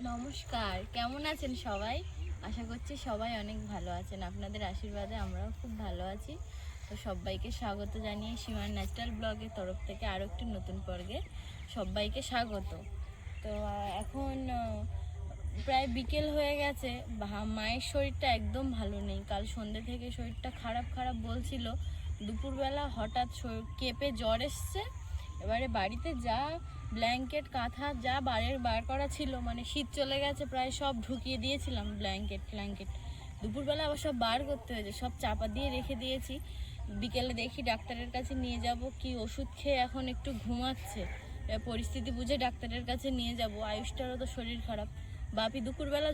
নমস্কার, কেমন আছেন সবাই? আশা করছি সবাই অনেক ভালো আছেন। আপনাদের আশীর্বাদে আমরাও খুব ভালো আছি। তো সবাইকে স্বাগত জানিয়ে সীমার ন্যাচারাল ব্লগের তরফ থেকে আরও একটি নতুন পর্বে সবাইকে স্বাগত। তো এখন প্রায় বিকেল হয়ে গেছে। মায়ের শরীরটা একদম ভালো নেই। কাল সন্ধ্যে থেকে শরীরটা খারাপ খারাপ বলছিল। দুপুরবেলা হঠাৎ কেঁপে জ্বর এসছে। এবারে বাড়িতে যা ব্ল্যাঙ্কেট কাঁথা যা বার করা ছিল, মানে শীত চলে গেছে প্রায়, সব ঢুকিয়ে দিয়েছিলাম ব্ল্যাঙ্কেট। দুপুরবেলা আবার সব বার করতে হয়েছে, সব চাপা দিয়ে রেখে দিয়েছি। বিকেলে দেখি ডাক্তারের কাছে নিয়ে যাব, কি ওষুধ খেয়ে এখন একটু ঘুমাচ্ছে। পরিস্থিতি বুঝে ডাক্তারের কাছে নিয়ে যাব। আয়ুষটারও তো শরীর খারাপ। বাপি দুপুরবেলা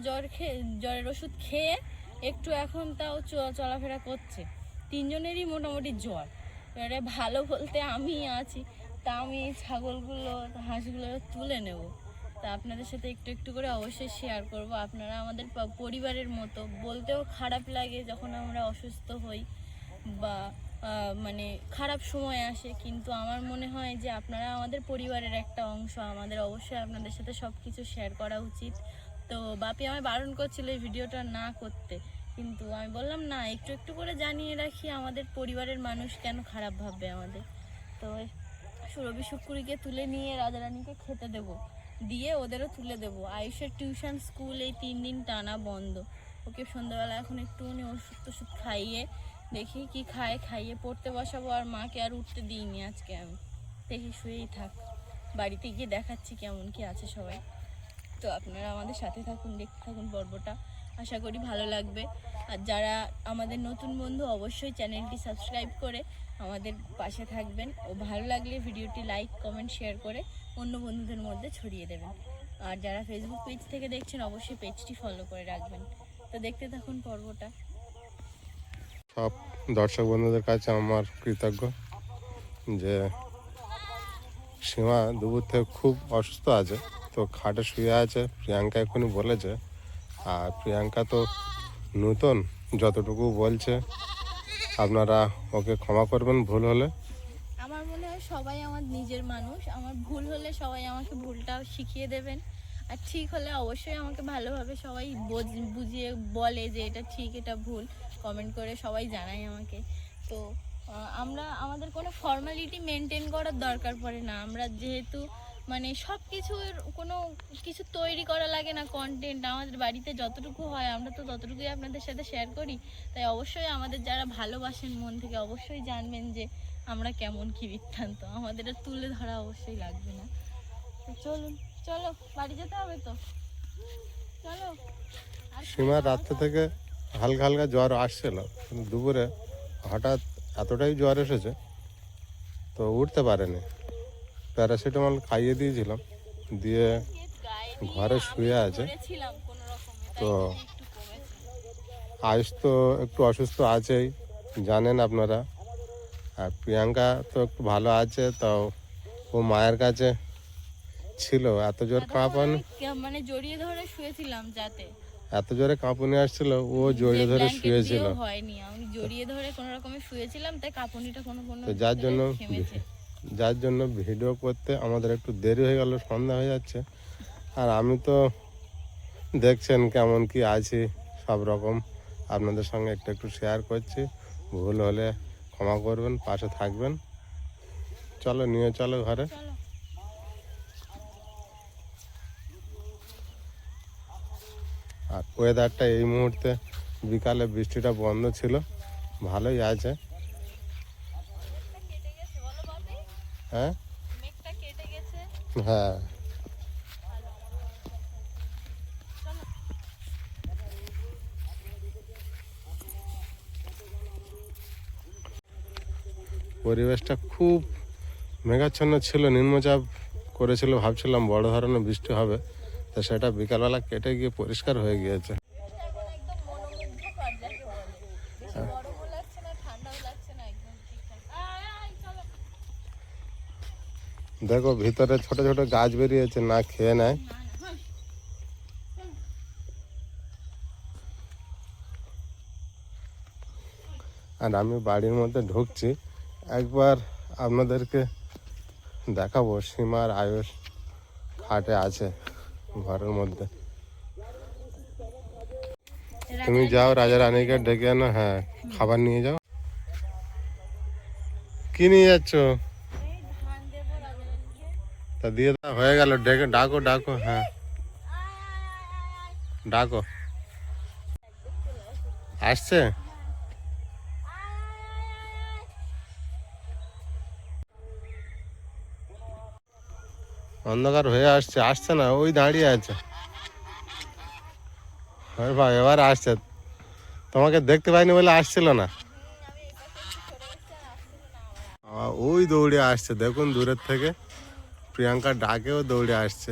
জ্বরের ওষুধ খেয়ে একটু এখন তাও চলাফেরা করছে। তিনজনেরই মোটামুটি জ্বর। এবারে ভালো বলতে আমি আছি, তা আমি ছাগলগুলো হাঁসগুলো তুলে নেব। তা আপনাদের সাথে একটু একটু করে অবশ্যই শেয়ার করব। আপনারা আমাদের পরিবারের মতো। বলতেও খারাপ লাগে যখন আমরা অসুস্থ হই বা মানে খারাপ সময় আসে, কিন্তু আমার মনে হয় যে আপনারা আমাদের পরিবারের একটা অংশ। আমাদের অবশ্যই আপনাদের সাথে সব কিছু শেয়ার করা উচিত। তো বাপি আমায় বারণ করছিল এই ভিডিওটা না করতে, কিন্তু আমি বললাম না, একটু একটু করে জানিয়ে রাখি, আমাদের পরিবারের মানুষ কেন খারাপ ভাববে আমাদের। তো সুরভি শুক্কুরিকে তুলে নিয়ে রাজারানীকে খেতে দেব, দিয়ে ওদেরও তুলে দেব। আয়ুষের টিউশন স্কুল এই 3 দিন টানা বন্ধ। ওকে সন্ধ্যাবেলা এখন একটুখানি ওষুধ খাইয়ে দেখি কি খাইয়ে পড়তে বসাবো। আর মাকে আর উঠতে দিইনি আজকে, আমি দেখি শুয়েই থাক। বাড়িতে গিয়ে দেখাচ্ছি কেমন কি আছে সবাই। তো আপনারা আমাদের সাথে থাকুন, দেখতে থাকুন পর্বটা, আশা করি ভালো লাগবে। আর যারা আমাদের নতুন বন্ধু, অবশ্যই চ্যানেলটি সাবস্ক্রাইব করে আমাদের পাশে থাকবেন। ও ভালো লাগলে ভিডিওটি লাইক কমেন্ট শেয়ার করে অন্য বন্ধুদের মধ্যে ছড়িয়ে দেবেন। আর যারা ফেসবুক পেজ থেকে দেখছেন, অবশ্যই পেজটি ফলো করে রাখবেন। তো দেখতে থাকুন পর্বটা। সব দর্শক বন্ধুদের কাছে আমার কৃতজ্ঞ যে সীমা দুপুর থেকে খুব অসুস্থ আছে, তো খাটে শুয়ে আছে। প্রিয়াঙ্কা এখনই বলেছে, আর প্রিয়াঙ্কা তো নতুন, যতটুকু বলছে আপনারা ওকে ক্ষমা করবেন ভুল হলে। আমার মনে হয় সবাই আমার নিজের মানুষ। আমার ভুল হলে সবাই আমাকে ভুলটা শিখিয়ে দেবেন, আর ঠিক হলে অবশ্যই আমাকে ভালোভাবে সবাই বুঝিয়ে বলে যে এটা ঠিক এটা ভুল। কমেন্ট করে সবাই জানায় আমাকে। তো আমরা আমাদের কোনো ফর্মালিটি মেনটেন করার দরকার পড়ে না। আমরা যেহেতু মানে সব কিছুর কোনো কিছু তৈরি করা লাগে না, কন্টেন্ট আমাদের বাড়িতে যতটুকু হয় আমরা তো ততটুকুই আপনাদের সাথে শেয়ার করি। তাই অবশ্যই আমাদের যারা ভালোবাসেন মন থেকে, অবশ্যই জানবেন যে আমরা কেমন কি বৃত্তান্ত। আমাদের তুলে ধরা অবশ্যই লাগবে না। তো চলো বাড়ি যেতে হবে তো, চলো। সীমার রাত্রে থেকে হালকা হালকা জ্বর আসছিল, কিন্তু দুপুরে হঠাৎ এতটাই জ্বর এসেছে তো উঠতে পারেনি। প্যারাসিটামল খাইয়ে দিয়েছিলাম, দিয়ে ঘরে শুয়ে আছে। তো আয়ুষ তো একটু অসুস্থ আছেই, জানেন আপনারা। আর প্রিয়াঙ্কা তো একটু ভালো আছে, তাও ও মায়ের কাছে ছিল। এত জোর কাঁপানি, মানে জড়িয়ে ধরে শুয়েছিলাম, যাতে এত জোরে কাঁপুনি আসছিল, ও জড়িয়ে ধরে শুয়েছিল। হয়নি, আমি জড়িয়ে ধরে কোনো রকমে শুয়েছিলাম, তাই কাঁপুনিটা কোনো তো যার জন্য ভিডিও করতে আমাদের একটু দেরি হয়ে গেল, সন্ধ্যা হয়ে যাচ্ছে। আর আমি তো দেখছেন কেমন কি আছি, সব রকম আপনাদের সঙ্গে একটু একটু শেয়ার করছি। ভুল হলে ক্ষমা করবেন, পাশে থাকবেন। চলো নিয়ে চলো ঘরে। আর ওয়েদারটা এই মুহূর্তে বিকালে বৃষ্টিটা বন্ধ ছিল, ভালোই আছে। হ্যাঁ হ্যাঁ, পরিবেশটা খুব মেঘাচ্ছন্ন ছিল, নিম্নচাপ করেছিল। ভাবছিলাম বড় ধরনের বৃষ্টি হবে, তো সেটা বিকালবেলা কেটে গিয়ে পরিষ্কার হয়ে গিয়েছে। দেখো ভিতরে ছোট ছোট গাছ বেরিয়েছে, না খেয়ে নেয়। আর আমি বাড়ির মধ্যে ঢুকছি, একবার আপনাদেরকে দেখাবো। সীমার আয়ুষ খাটে আছে ঘরের মধ্যে। তুমি যাও রাজা রানীকে ডেকে আনো, হ্যাঁ খাবার নিয়ে যাও। কি নিয়ে যাচ্ছ? এই ধান দেবো রাজারানীকে। তা দিয়ে দাও, হয়ে গেল। ডেকে ডাকো ডাকো, হ্যাঁ ডাকো। আসছে? অন্ধকার হয়ে আসছে, আসছে না, ওই দাঁড়িয়ে আছে। আরে ভাই এবার আসছে, তোমাকে দেখতে পাইনি বলে আসছিল না। ওই দৌড়ে আসছে, দেখুন দূরের থেকে প্রিয়াঙ্কা ডাকেও দৌড়ে আসছে।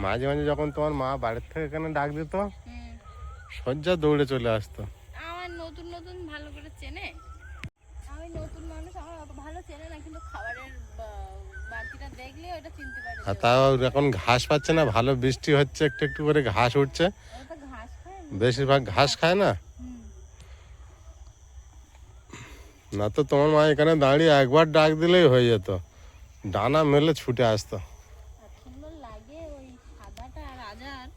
মাঝে মাঝে যখন তোমার মা বাড়ির থেকে এখানে ডাক দিত, সজ্জা দৌড়ে চলে আসতো। আমার নতুন নতুন ভালো করে চেনে, আমি নতুন মানুষ, আমার অত ভালো চেনে না, কিন্তু খাবারের বালতিটা দেখলে ওটা চিনতে পারে। আর তাও এখন ঘাস পাচ্ছে না, ভালো বৃষ্টি হচ্ছে, একটু একটু করে ঘাস উঠছে। ওরা তো ঘাস খায় না। বেশিরভাগ ঘাস খায় না। না তো তোমার মা এখানে দাঁড়িয়ে একবার ডাক দিলেই হয়ে যেত, ডানা মেলে ছুটে আসতো। এত সুন্দর লাগে ওই সাদাটা রাজার,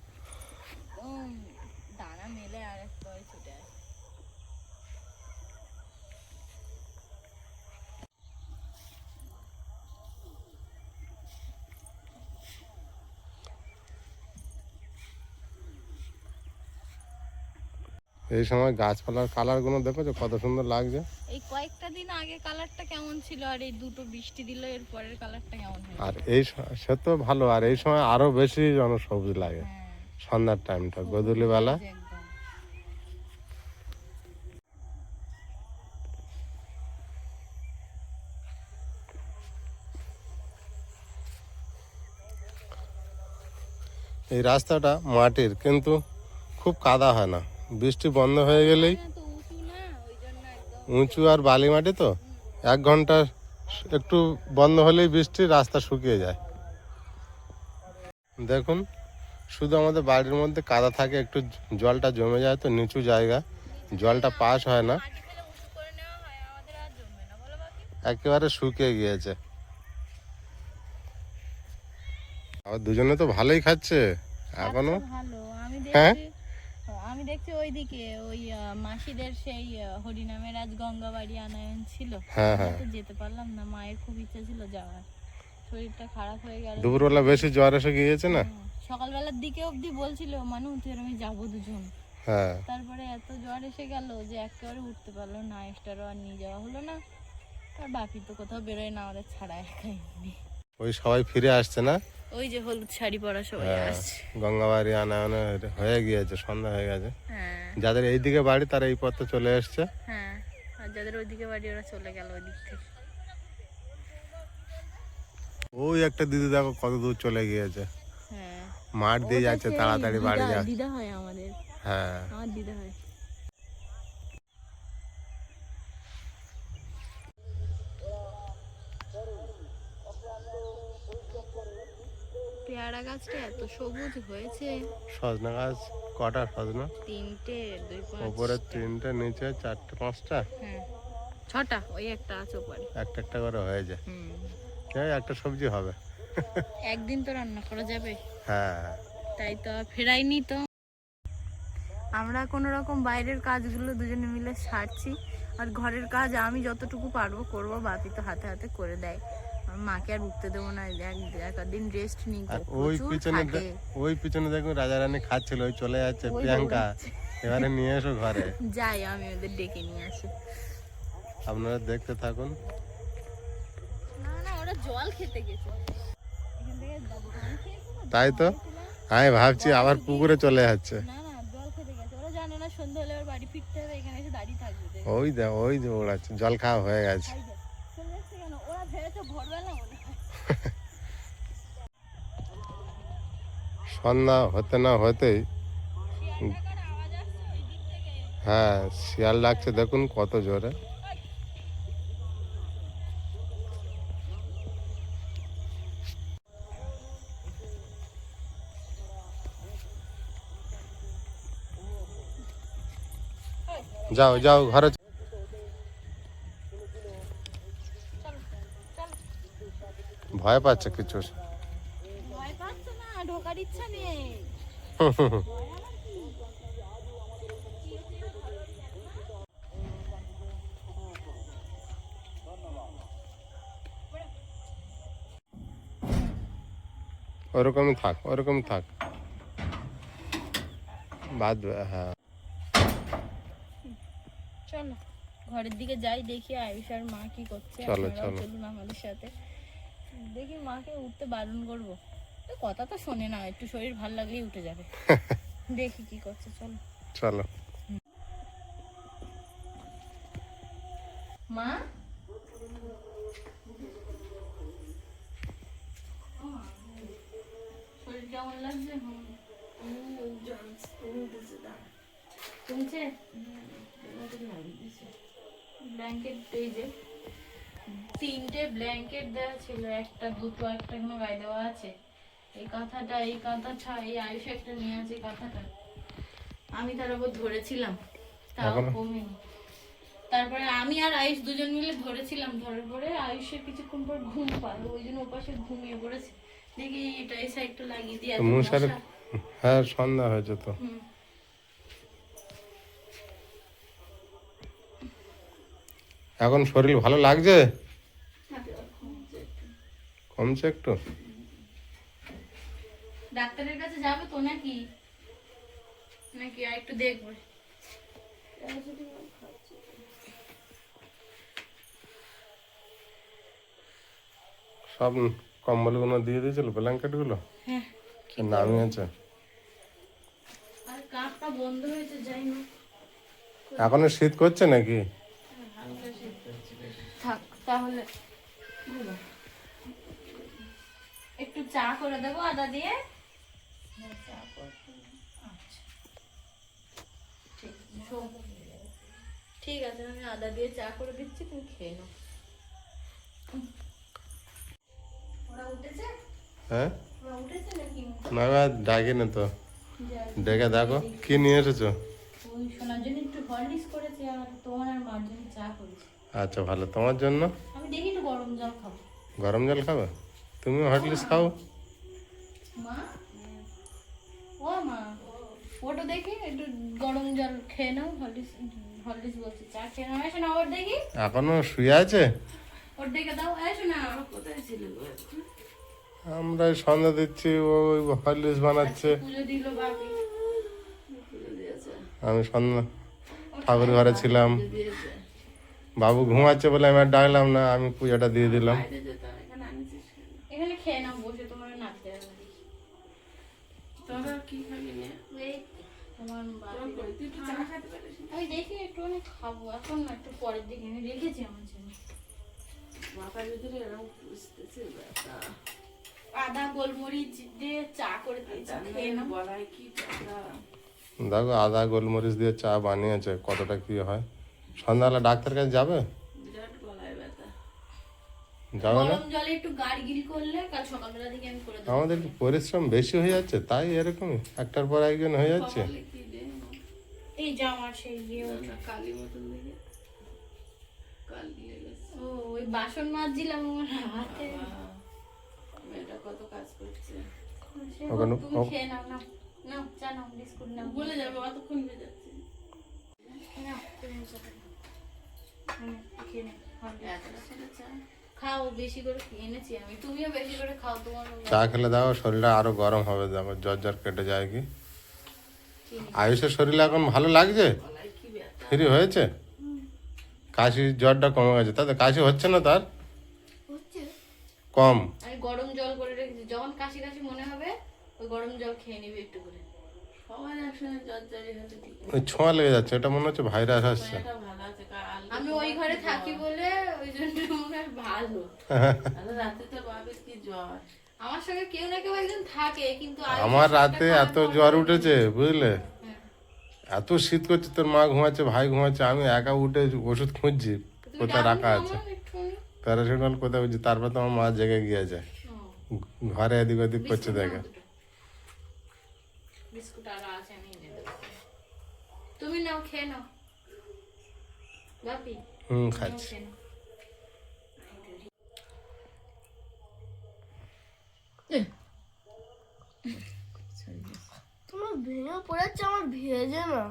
দানা মেলে আর একবার ছুটে আসে। এই সময় গাছপালার কালার গুলো দেখো কত সুন্দর লাগছে। এই কয়েকটা দিন আগে কালারটা কেমন ছিল, আর এই দুটো বৃষ্টি দিল এর পরের কালারটা কেমন হয়েছে। আর এই সে তো ভালো, আর এই সময় আরো বেশি যেন সবুজ লাগে। হ্যাঁ, সন্ধ্যার টাইমটা, গধূলি বেলা। একদম। এই রাস্তাটা মাটির, কিন্তু খুব কাদা হয় না, বৃষ্টি বন্ধ হয়ে গেলেই। না তো উঁচু না, ওই জন্য একদম। উঁচু আর বালি মাটি তো, 1 ঘন্টা একটু বন্ধ হলেই বৃষ্টি, রাস্তা শুকিয়ে যায়। দেখুন, শুধু আমাদের বাড়ির মধ্যে কাদা থাকে, একটু জলটা জমে যায় তো নিচু জায়গা, জলটা পাস হয় না, মাটি ফেলে উঁচু করে নেওয়া হয়, আমাদের আর জমবে না, বলো বাকি। একেবারে শুকিয়ে গিয়েছে। আবার দুজনে তো ভালোই খাচ্ছে এখনো। আচ্ছা, ভালো। হ্যাঁ? আমি দেখছি ওইদিকে ওই মাসিদের সেই হরিনামের আজ গঙ্গাবাড়ি আনায়ন ছিল। হ্যাঁ, আমরা হ্যাঁ। তো যেতে পারলাম না, মায়ের খুব ইচ্ছা ছিল যাওয়ার, শরীরটা খারাপ হয়ে গেল। দুপুরবেলা বেশি জ্বর এসে গিয়েছে না। সকালবেলার দিকে অবধি বলছিল মানু তুই আর আমি যাবো দুজন, হ্যাঁ, তারপরে এত জ্বর এসে গেল যে একেবারে উঠতে পারলো না, এক্সট্রারও আর নিয়ে যাওয়া হলো না। আর বাপি তো কোথাও বেরোয় না, আমাদের ছাড়া একাই। ওই সবাই ফিরে আসছে না। ওই যে হলুদ শাড়ি পরা সবাই হ্যাঁ, আসছে। গঙ্গাবাড়ি আনায়নে হয়ে গিয়েছে, সন্ধ্যা হয়ে গেছে। হ্যাঁ, যাদের এইদিকে বাড়ি তারা এই পথে চলে এসছে। হ্যাঁ, আর যাদের ওইদিকে বাড়ি ওরা চলে গেল ওই দিক থেকে। ওই একটা দিদি দেখো কত দূর চলে গিয়েছে, হ্যাঁ, মাঠ দিয়ে ওটা যাচ্ছে, সেই তাড়াতাড়ি বাড়ি দিদা- যাচ্ছে। দিদা হয় আমাদের, হ্যাঁ, আমার দিদা হয়। পেয়ারা গাছটা এত সবুজ হয়েছে। সজনা গাছ কটা? সজনা 3টে, 2, 5, উপরে 3টে, নিচে 4টে 5টা, হ্যাঁ 6টা, ওই একটা আছে উপরে। একটা একটা করে হয়ে যায়। হুম, এই একটা সবজি হবে। একদিন তো রান্না করা যাবে। হ্যাঁ, তাই তো আর ফেরাইনি তো। আমরা কোনো রকম বাইরের কাজগুলো দুজনে মিলে সারছি, আর ঘরের কাজ আমি যতটুকু পারবো করবো, বাপি তো হাতে হাতে করে দেয়। আমার মাকে আর উঠতে দেবো না, একদিন রেস্ট নিই। আর ওই পিছনে দেখুন রাজা রানী খাচ্ছিল, ওই চলে যাচ্ছে ওই প্রিয়াঙ্কা। দৌড়াচ্ছে। এবারে নিয়ে এসো ঘরে, যাই আমি ওদের ডেকে নিয়ে আসি। আপনারা দেখতে থাকুন। না না, ওরা জল খেতে গেছে, এখান থেকে ধান খেয়েছে না, তাই তো আমি ভাবছি আবার পুকুরে চলে যাচ্ছে। না না জল খেতে গেছে, ওরা জানে না সন্ধ্যা হলে ওর বাড়ি ফিরতে হবে, এখানে এসে দাঁড়িয়ে থাকবে। ওই যে ওড়াচ্ছে, জল খাওয়া হয়ে গেছে। চলে যাচ্ছে কেন, ওরা ভেবেছে ভোরবেলা মনে হয়। সন্ধ্যা হতে না হতেই, শিয়াল ডাকার আওয়াজ আসছে ওই দিক থেকে। হ্যাঁ শিয়াল ডাকছে, দেখুন কত জোরে। যাও যাও ঘরে চলো চলো। ভয় পাচ্ছে কিছু ভয় পাচ্ছ না, ঢোকার ইচ্ছা নেই। ওরকমই থাক ওরকমই থাক বাদ হ্যাঁ চলো ঘরের দিকে যাই, দেখি আয়ুষ আর মা কি করছে। চলো, আপনারাও চলো। চলুন আমাদের সাথে, দেখি মাকে উঠতে বারণ করবো। তো কথা তো শোনে না, একটু শরীর ভালো লাগলেই উঠে যাবে। দেখি কি করছে, চলো। চলো মা শরীর কেমন লাগছে? কমছে? ব্ল্যাঙ্কেট, এই যে 3টে ব্ল্যাঙ্কেট দেওয়া ছিল, একটা দুটো একটা এখনো গায়ে দেওয়া আছে। এই কাঁথাটা, এই কাঁথাটা, এই আয়ুষ একটা নিয়ে আছে কাঁথাটা, আমি তার উপর ধরেছিলাম, তাও এখনো? কমেনি। তারপরে আমি আর আয়ুষ দুজন মিলে ধরেছিলাম, ধরার পরে আয়ুষের কিছুক্ষণ পর ঘুম পায়, ওই জন্য ওপাশে ঘুমিয়ে পড়েছে। দেখি এটা এই সাইডটা লাগিয়ে দিয়ে, এত মশারি মশা। হ্যাঁ সন্ধ্যা হয়েছে তো হুম। এখন শরীর ভালো লাগছে কমছে একটু ডাক্তারের কাছে যাবে তো নাকি, নাকি আর একটু দেখবে? সব কম্বলগুলো দিয়ে দিয়েছিল ব্ল্যাঙ্কেটগুলো হ্যাঁ, নামিয়েছে আর কাপটা বন্ধ হয়েছে, যাই না। এখনো শীত করছে নাকি থাক তাহলে, একটু চা করে দেবো আদা দিয়ে। আচ্ছা, ঠিক আছে, আমি আদা দিয়ে চা করে দিচ্ছি, তুমি খেয়ে নাও। ওরা উঠেছে? হ্যাঁ ওরা উঠেছে নাকি? না ডাকি না তো ডেকে দেখো কি নিয়ে এসেছো ওই শোনার জন্য একটু হরলিক্স করেছে, আর তোমার আর মার জন্য চা করেছে। আচ্ছা ভালো তোমার জন্য আমি দেখি একটু গরম জল খাবো। গরম জল খাবে তুমিও হটলিক্স খাও মা, ও মা, ওটা দেখি একটু গরম জল খেয়ে নাও। হরলিক্স, হরলিক্স বলছি, চা খেয়ে নাও। এসো না, ওর দেখি, এখনো শুয়ে আছে ওর দেখে দাও। এসো না, কোথায় ছিল গো? আমরা সন্ধ্যা দিচ্ছি ওই হরলিক্স বানাচ্ছে পুজো দিল বাপি, আমি সন্ধ্যা ঠাকুর ঘরে ছিলাম বাবু ঘুমাচ্ছে বলে আমি আর ডাকলাম না আমি পূজাটা দিয়ে দিলাম এখানে খেয়ে নাও বসে, তোমার নাচতে হবে। তোরা কি খাবি না? এই তোমার বাপি, তুই চা খেতে পারিস না? আমি দেখি একটু খাবো, এখন না, একটু পরের দিকে আমি রেখেছি আমার জন্য। মাথার ভিতরে এরকম বুঝতেছে ব্যথা। আদা গোলমরিচ দিয়ে চা করে দিয়েছি, খেয়ে নাও। বলাই কি ব্যথা। দেখো আদা গোলমরিচ দিয়ে চা বানিয়েছে কতটা কি হয় সন্ধ্যাবেলা ডাক্তার কাছে যাবে বিরাট গলায় ব্যথা। যাবে না গরম জলে একটু গার্গিল করলে কাল সকালবেলা থেকে আমি করে দেবো। আমাদের কি পরিশ্রম বেশি হয়ে যাচ্ছে তাই এরকমই একটার পর একজন হয়ে যাচ্ছে কপালে কি রে? এই যে আমার সেই ইয়ে ওঠে। না, কালি মতন দেখে কালি লেগেছে। ও ওই বাসন মাজছিলাম আমার হাতে। মেয়েটা কত কাজ করছে। সে ওখানে হোক, তুমি খেয়ে নাও, নাও নাও, চা নাও, বিস্কুট নাও, বলে যাবে অতক্ষণ হয়ে যাচ্ছে। নাও, তুমি চা নাও। খেয়ে নাও, এতটা ছেলে চা। খাও, বেশি করে এনেছি আমি, তুমিও বেশি করে খাও। তোমার চা খেলে দেখো শরীরটা আরো গরম হবে দেখো জ্বর জ্বর কেটে যায় কি আয়ুষের শরীরে এখন ভালো লাগছে গলায় কি ব্যথা। ফ্রি হয়েছে কাশি জ্বরটা কমে গেছে তাতে কাশি হচ্ছে না তার হচ্ছে, কম আমি গরম জল করে রেখেছি, যখন কাশি কাশি মনে হবে ওই গরম জল খেয়ে নিবি একটু করে। সবার একসঙ্গে জ্বর জারি হলে ঠিক আছে। ওই ছোঁয়া লেগে যাচ্ছে এটা মনে হচ্ছে ভাইরাস আসছে এটা ভালো আছে। আমি ওই ঘরে থাকি বলে ওই জন্য মনে হয় ভালো। রাতে তো বাবির কি জ্বর। আমার সঙ্গে কেউ না কেউ একজন থাকে, কিন্তু আয়ুষের আমার শরীরটা রাতে খারাপ এত হওয়ার জ্বর পরে- উঠেছে বুঝলে হ্যাঁ। এত শীত করছে তোর মা ঘুমাচ্ছে ভাই ঘুমাচ্ছে আমি একা উঠে ওষুধ খুঁজছি তুমি কোথায় ডাকো রাখা না আছে আমার একটুখানি। প্যারাসিটামল কোথায় বুঝছি তারপর তো আমার মা জেগে গিয়েছে ও, ঘরে এদিক ওদিক করছে বিস্কুট নাও দেখে দুটো। বিস্কুট আরো আছে, আমি এনে দেবো। তুমি নাও, খেয়ে নাও। বাপি খাচ্ছি। তোমার ভেঙে পড়েছে, আমার ভেজে না,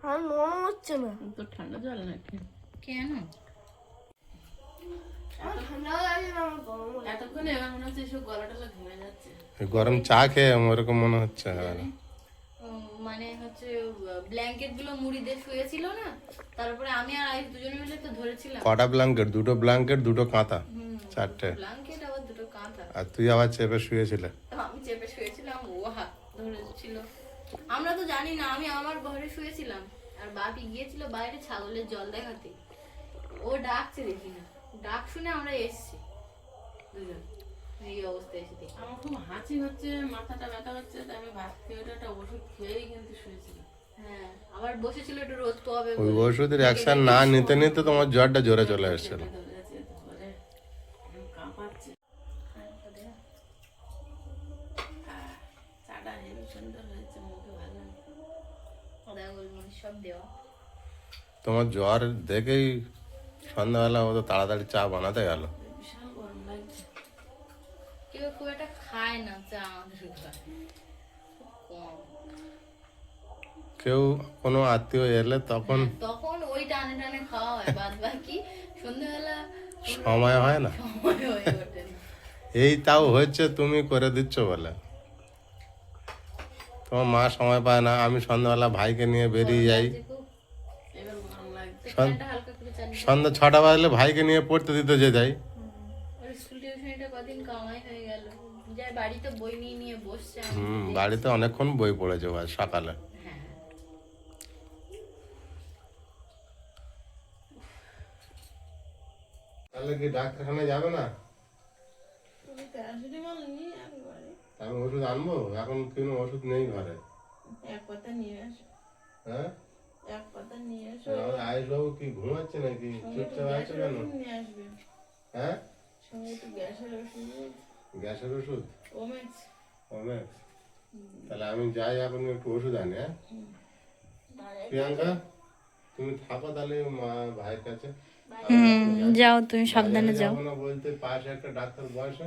আর নরম হচ্ছে না। তো ঠান্ডা জল নাকি? কেন আমার ঠান্ডা লাগে না, আমার গরম লাগে। এতক্ষণে এবার মনে হচ্ছে এসব গলা টলা ঘেমে যাচ্ছে। এই গরম চা খেয়ে ওরকম মনে হচ্ছে। মানে হচ্ছে ব্ল্যাঙ্কেট গুলো মুড়ি দিয়ে শুয়েছিল না, তারপরে আমি আর আইস দুজনে মিলে তো ধরেছিলাম। কটা ব্ল্যাঙ্কেট? দুটো ব্ল্যাঙ্কেট, দুটো কাঁথা, চারটে। ব্ল্যাঙ্কেট আবার দুটো কাঁথা। আর তুই আবার চেপে শুয়েছিলে। আমি চেপে শুয়েছিলাম, ও হাত ধরেছিল। আমরা তো জানি না, আমি আমার ঘরে শুয়েছিলাম আর বাপি গিয়েছিল বাইরে ছাগলের জল দেখাতে। ও ডাকছে দেখি না, ডাক শুনে আমরা এসেছি দুজন, এই অবস্থায় এসে দেখি। আমার খুব হাঁচি হচ্ছে, মাথাটা ব্যথা হচ্ছে, তাই আমি ভাত খেয়ে ওটা একটা ওষুধ খেয়েই কিন্তু শুয়েছিলাম। হ্যাঁ, আবার বসেছিল একটু রোদ পোয়াবে ওই বলে। ওষুধের অ্যাকশন না নিতে নিতে তোমার জ্বরটা জোরে চলে এসেছিল। ধরে আছে, ধরে কাঁপাচ্ছে। চাটা হেবি সুন্দর হয়েছে, মুখে ভালো লাগছে। আদা গোলমরিচ সব দেওয়া। তোমার জ্বর দেখেই সন্ধ্যাবেলা ও তো তাড়াতাড়ি চা বানাতে গেল। বিশাল গরম লাগছে। কেউ খুব একটা খায় না চা আমাদের ঘরে। খুব কম। কেউ কোনো আত্মীয় এলে তখন তখন ওই টানে টানে খাওয়া হয়, বাদ বাকি সন্ধ্যাবেলা সময় হয় না। সময় হয়ে ওঠে না। এই তাও হচ্ছে তুমি করে দিচ্ছ বলে। তোমার মা সময় পায় না। আমি সন্ধ্যাবেলা ভাইকে নিয়ে বেরিয়ে যাই। যে খুব এবার গরম লাগছে। ফ্যানটা হালকা করে চালিয়ে। সন্ধ্যা 6টা বাজলে ভাইকে নিয়ে পড়তে দিতে যে যাই। ওর স্কুল টিউশনটা কদিন কামাই হয়ে গেল, যাই বাড়িতে বই নিয়ে নিয়ে বসছে। বাড়িতে অনেকক্ষণ বই পড়েছে ভাই সকালে। হ্যাঁ, তাহলে কি ডাক্তারখানায় যাবে না? তুমি প্যারাসিটামল নিয়ে একবারে আমি ওষুধ আনবো? এখন কোনো ওষুধ নেই ঘরে। এক পাতা নিয়ে আসো, হ্যাঁ, এক পাতা নিয়ে আসো। আয়ুষবাবু কি ঘুমাচ্ছে নাকি? চুপচাপ আছে কেন? নিয়ে আসবে, হ্যাঁ, সঙ্গে একটু গ্যাসের ওষুধ, গ্যাসের ওষুধ, ওমেক্স। অনেক। তাহলে আমি যাই এখন একটু ওষুধ আনি। হ্যাঁ প্রিয়াঙ্কা, তুমি থাকো তাহলে মা ভাইয়ের কাছে। যাও তুমি সাবধানে যাও। যাবো না বলতে পাশে একটা ডাক্তার বসে,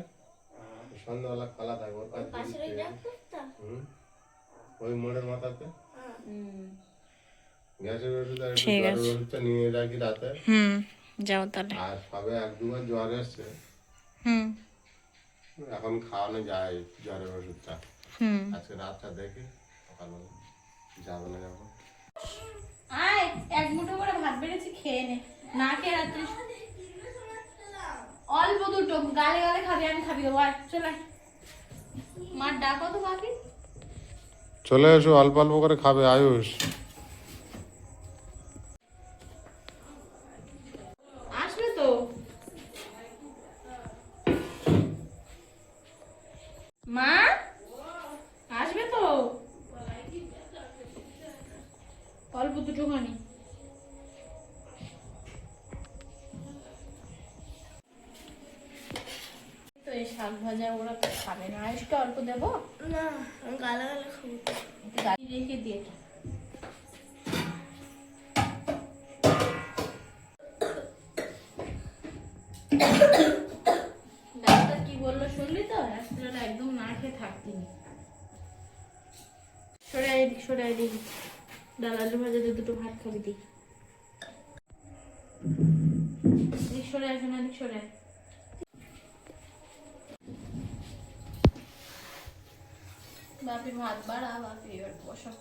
সন্ধ্যাবেলা খোলা থাকে ওর কাছে। হুম, ওই মোড়ের মাথাতে গ্যাসের ওষুধ আর একটু জ্বরের ওষুধটা নিয়ে রাখি রাতে। যাও তাহলে। আর সবে 1-2 বার জ্বর এসছে, এখন খাওয়ানো যায় জ্বরের ওষুধটা। আজকে রাতটা দেখি, সকালবেলা যাবো না যাবো। আয়, এক মুঠো করে ভাত বেড়েছি, খেয়ে নে। না খেয়ে রাত্রে অল্প দুটো গালে গালে খাবি, আমি খাবি দেবো। আয় চলে আয়। মার ডাকো তো বাকি। চলে এসো, অল্প অল্প করে খাবে আয়ুষ। আসবে তো। মা আসবে তো, অল্প দুটো খানি। তো এই শাক ভাজা ওরা তো খাবে না, আয়ুষকে অল্প দেবো। না, আমি গালা গালা খাবো। গাড়ি রেখে দিয়ে ডাক্তার কি বললো শুনলি তো? হসপিটালে একদম না খেয়ে থাকতি না। সরে আয় এদিক, সরে আয় এদিক। ডাল আলু ভাজা দিয়ে দুটো ভাত খাবি দি। এদিক সরে আয়, শোনা এদিক সরে আয়। বাপি ভাত বাড়া, বাপি এবার বসো।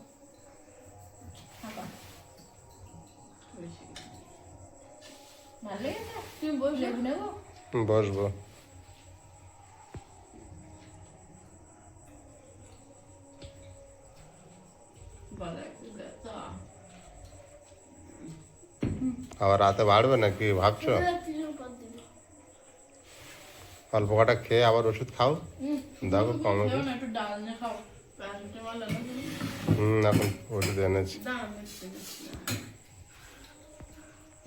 ভালো লেগেছে? তুমি বসলে নেবো। বসবো। আবার রাতে বাড়বে নাকি ভাবছো? অল্প কটা খেয়ে আবার ওষুধ খাও, দেখো কমে। খেও না, একটু ডাল না খাও। প্যারাসিটামল আনো তুমি। এখন ওষুধ এনেছি। দাও, আমি একটু দিচ্ছি না।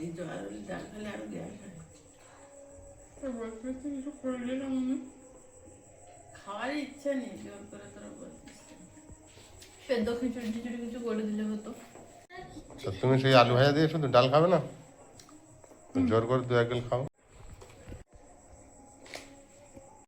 এই জ্বর হলে ডাল খেলে আরো গ্যাস হয়। তো বলতে কিছু করলে না মনে, খাওয়ার ইচ্ছা নেই, জোর করে তোরা বলছিস। সেদ্ধ খিচুড়ি টিচুড়ি কিছু করে দিলে হতো। তো তুমি সেই আলু ভাজা দিয়ে শুধু ডাল খাবে না? জোর করে 2-1 গিল খাও।